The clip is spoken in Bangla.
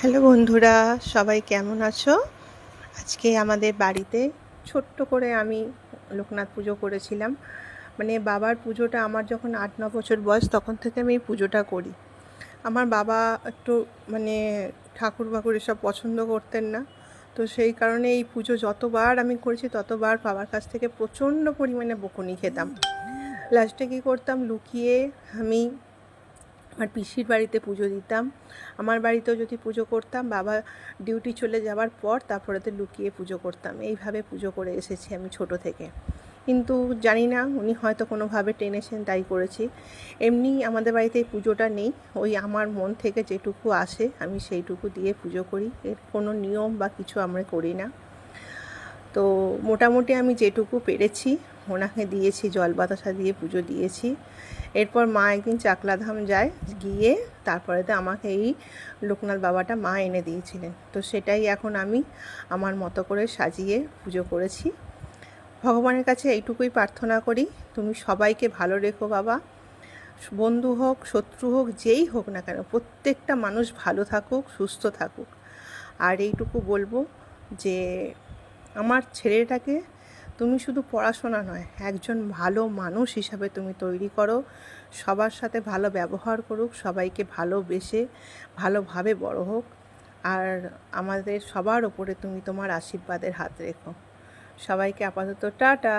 হ্যালো বন্ধুরা, সবাই কেমন আছো? আজকে আমাদের বাড়িতে ছোট্ট করে আমি লোকনাথ পুজো করেছিলাম। মানে বাবার পুজোটা আমার যখন 8-9 বছর বয়স তখন থেকে আমি এই পুজোটা করি। আমার বাবা একটু মানে ঠাকুর বাকুর এসব পছন্দ করতেন না, তো সেই কারণে এই পুজো যতবার আমি করেছি ততবার বাবার কাছ থেকে প্রচণ্ড পরিমাণে বকুনি খেতাম। লাস্টে কী করতাম, লুকিয়ে আমি আমার পিসির বাড়িতে পুজো দিতাম। আমার বাড়িতেও যদি পুজো করতাম, বাবা ডিউটি চলে যাওয়ার পর তারপরেতে লুকিয়ে পুজো করতাম। এইভাবে পুজো করে এসেছি আমি ছোট থেকে। কিন্তু জানি না, উনি হয়তো কোনোভাবে টেনেছেন তাই করেছি। এমনি আমাদের বাড়িতে এই পুজোটা নেই, ওই আমার মন থেকে যেটুকু আসে আমি সেইটুকু দিয়ে পুজো করি। এর কোনো নিয়ম বা কিছু আমরা করি না। তো মোটামুটি আমি যেটুকু পেরেছি ওনাকে দিয়েছি, জল বাতাসা দিয়ে পুজো দিয়েছি। এরপর মা একদিন চাকলাধাম যায়, গিয়ে তারপরেতে আমাকে এই লোকনাথ বাবাটা মা এনে দিয়েছিলেন। তো সেটাই এখন আমি আমার মতো করে সাজিয়ে পুজো করেছি। ভগবানের কাছে এইটুকুই প্রার্থনা করি, তুমি সবাইকে ভালো রেখো বাবা। বন্ধু হোক, শত্রু হোক, যেই হোক না কেন, প্রত্যেকটা মানুষ ভালো থাকুক, সুস্থ থাকুক। আর এইটুকু বলবো যে আমার ছেলেটাকে তুমি শুধু পড়াশোনা নয়, একজন ভালো মানুষ হিসাবে তুমি তৈরি করো। সবার সাথে ভালো ব্যবহার করুক, সবাইকে ভালোবেসে ভালোভাবে বড় হোক। আর আমাদের সবার ওপরে তুমি তোমার আশীর্বাদের হাত রেখো। সবাইকে আপাতত টাটা।